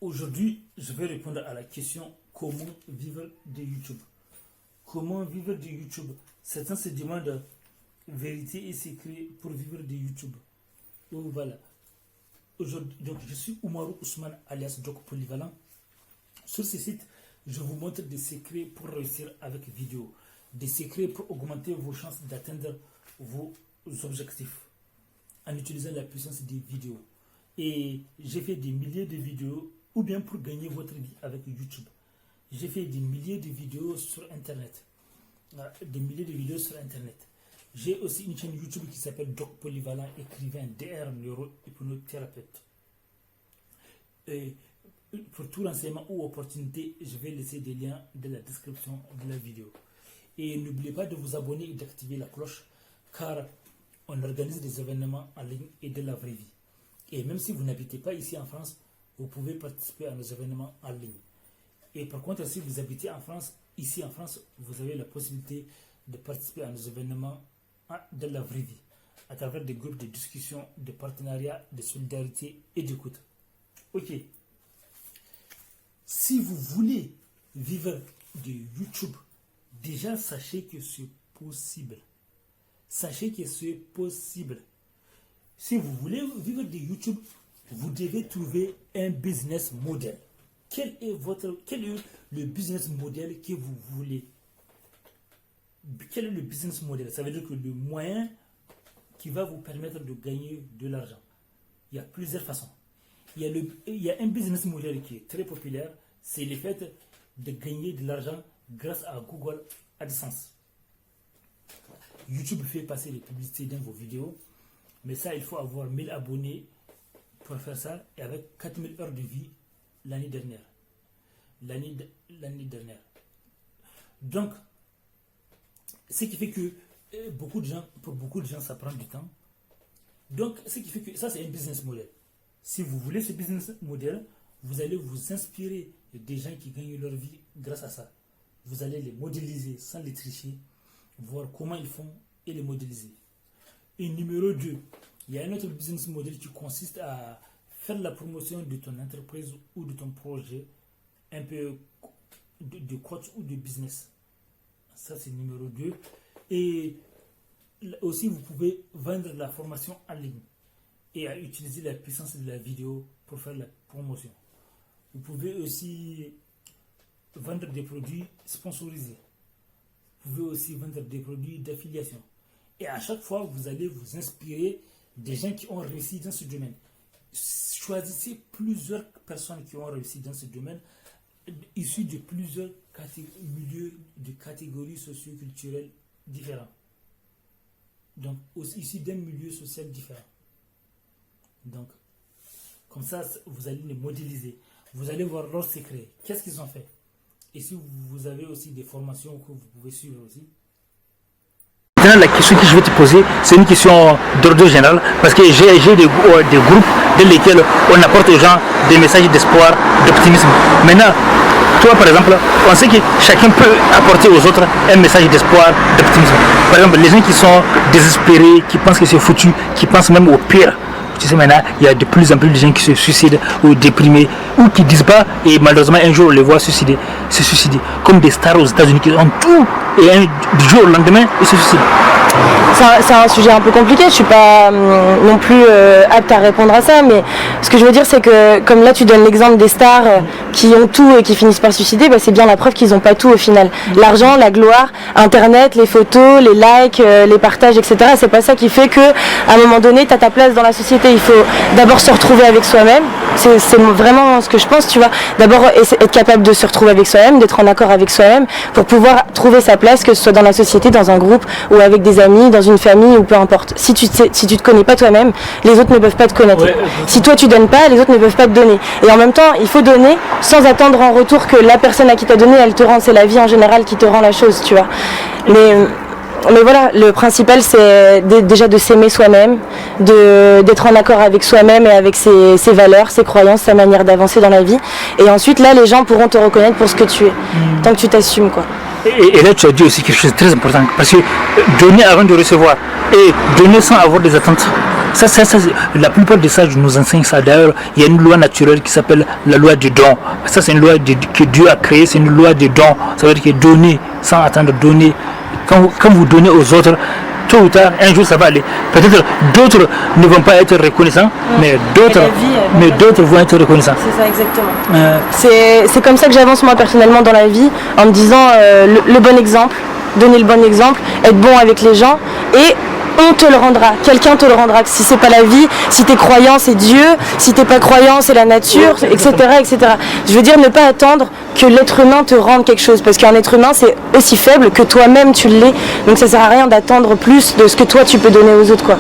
Aujourd'hui, je vais répondre à la question comment vivre de YouTube. Comment vivre de YouTube? Certains se demandent vérité et secret pour vivre de YouTube. Donc voilà. Aujourd'hui, donc je suis Oumarou Ousmane alias Doc Polyvalent. Sur ce site, je vous montre des secrets pour réussir avec vidéo. Des secrets pour augmenter vos chances d'atteindre vos objectifs en utilisant la puissance des vidéos. Et j'ai fait des milliers de vidéos ou bien pour gagner votre vie avec YouTube. J'ai fait des milliers de vidéos sur Internet. J'ai aussi une chaîne YouTube qui s'appelle Doc Polyvalent, écrivain, DR, neuro-hypnothérapeute. Et pour tout renseignement ou opportunité, je vais laisser des liens dans la description de la vidéo. Et n'oubliez pas de vous abonner et d'activer la cloche, car on organise des événements en ligne et de la vraie vie. Et même si vous n'habitez pas ici en France, vous pouvez participer à nos événements en ligne. Et par contre, si vous habitez en France, ici en France, vous avez la possibilité de participer à nos événements de la vraie vie, à travers des groupes de discussion, de partenariat, de solidarité et d'écoute. Ok. Si vous voulez vivre de YouTube, déjà sachez que c'est possible. Sachez que c'est possible. Si vous voulez vivre de YouTube, vous devez trouver un business model. Quel est le business model que vous voulez? Quel est le business model? Ça veut dire que le moyen qui va vous permettre de gagner de l'argent. Il y a plusieurs façons. Il y a un business model qui est très populaire, c'est le fait de gagner de l'argent grâce à Google AdSense. YouTube fait passer les publicités dans vos vidéos, mais ça, il faut avoir 1000 abonnés pour faire ça, et avec 4000 heures de vie l'année dernière. Donc, ce qui fait que pour beaucoup de gens, ça prend du temps. Donc, ce qui fait que ça, c'est un business model. Si vous voulez ce business model, vous allez vous inspirer des gens qui gagnent leur vie grâce à ça. Vous allez les modéliser sans les tricher, voir comment ils font et les modéliser. Et numéro 2, il y a un autre business model qui consiste à faire la promotion de ton entreprise ou de ton projet, un peu de coach ou de business. Ça, c'est numéro 2. Et aussi, vous pouvez vendre la formation en ligne et à utiliser la puissance de la vidéo pour faire la promotion. Vous pouvez aussi vendre des produits sponsorisés. Vous pouvez aussi vendre des produits d'affiliation. Et à chaque fois, vous allez vous inspirer des gens qui ont réussi dans ce domaine. Choisissez plusieurs personnes qui ont réussi dans ce domaine, issus de plusieurs milieux, de catégories socio-culturelles différentes. Donc, aussi issus d'un milieu social différent. Donc, comme ça, vous allez les modéliser. Vous allez voir leurs secrets. Qu'est-ce qu'ils ont fait? Et si vous avez aussi des formations que vous pouvez suivre aussi. La question que je vais te poser, c'est une question d'ordre général, parce que j'ai des groupes dans lesquels on apporte aux gens des messages d'espoir, d'optimisme. Maintenant, toi par exemple, on sait que chacun peut apporter aux autres un message d'espoir, d'optimisme. Par exemple, les gens qui sont désespérés, qui pensent que c'est foutu, qui pensent même au pire. Tu sais, maintenant, il y a de plus en plus de gens qui se suicident ou déprimés ou qui disent pas, et malheureusement un jour on les voit se suicider, comme des stars aux États-Unis qui ont tout, et du jour au lendemain ils se suicident. C'est un sujet un peu compliqué, je suis pas non plus apte à répondre à ça, mais ce que je veux dire c'est que comme là tu donnes l'exemple des stars qui ont tout et qui finissent par se suicider, bah, c'est bien la preuve qu'ils n'ont pas tout au final. L'argent, la gloire, internet, les photos, les likes, les partages, etc. C'est pas ça qui fait que à un moment donné tu as ta place dans la société. Il faut d'abord se retrouver avec soi-même, c'est vraiment ce que je pense, tu vois. D'abord être capable de se retrouver avec soi-même, d'être en accord avec soi-même pour pouvoir trouver sa place, que ce soit dans la société, dans un groupe ou avec des amis, dans une famille ou peu importe. Si tu te connais pas toi-même, les autres ne peuvent pas te connaître. Ouais. Si toi tu donnes pas, les autres ne peuvent pas te donner. Et en même temps, il faut donner sans attendre en retour que la personne à qui t'a donné, elle te rend. C'est la vie en général qui te rend la chose, tu vois. Mais voilà, le principal c'est déjà de s'aimer soi-même, d'être en accord avec soi-même et avec ses valeurs, ses croyances, sa manière d'avancer dans la vie. Et ensuite là, les gens pourront te reconnaître pour ce que tu es, tant que tu t'assumes, quoi. Et là, tu as dit aussi quelque chose de très important, parce que donner avant de recevoir et donner sans avoir des attentes, La plupart des sages nous enseignent ça. D'ailleurs, il y a une loi naturelle qui s'appelle la loi du don. Ça, c'est une loi que Dieu a créée, c'est une loi du don. Ça veut dire que donner sans attendre donner. Quand vous donnez aux autres, tôt ou tard, un jour ça va aller. Peut-être d'autres ne vont pas être reconnaissants, mais d'autres vont être reconnaissants. C'est ça, exactement. C'est comme ça que j'avance moi personnellement dans la vie, en me disant le bon exemple, donner le bon exemple, être bon avec les gens, et on te le rendra, quelqu'un te le rendra. Si c'est pas la vie, si t'es croyant c'est Dieu, si t'es pas croyant c'est la nature, etc., etc. Je veux dire ne pas attendre que l'être humain te rende quelque chose, parce qu'un être humain c'est aussi faible que toi-même tu l'es, donc ça sert à rien d'attendre plus de ce que toi tu peux donner aux autres, quoi.